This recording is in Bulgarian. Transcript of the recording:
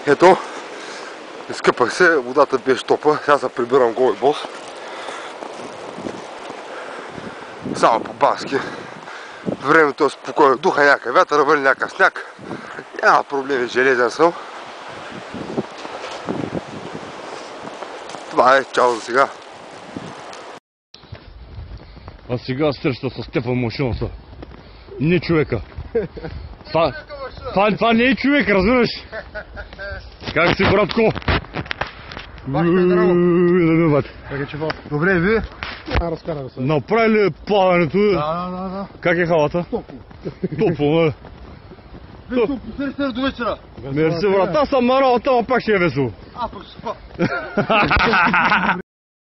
Ето, изкъпах се, водата беше топа, сега се прибирам гол и бос. Само по баски. Времето е спокойно, духа някакъв вятър, вали някакъв сняг. Няма проблеми, железен съм. Това е, чао за сега. А сега среща с Стефан машината. Не човека. Това не е човек, разбираш? Как си, братко? Добре, вие? Разкараме се. Направи ли плаването? Да. Как е халата? Топло. Топло, нали? Мерси до вечера. Мерси, брат. Аз съм на работа, но пак ще е весело. Пък ще спа.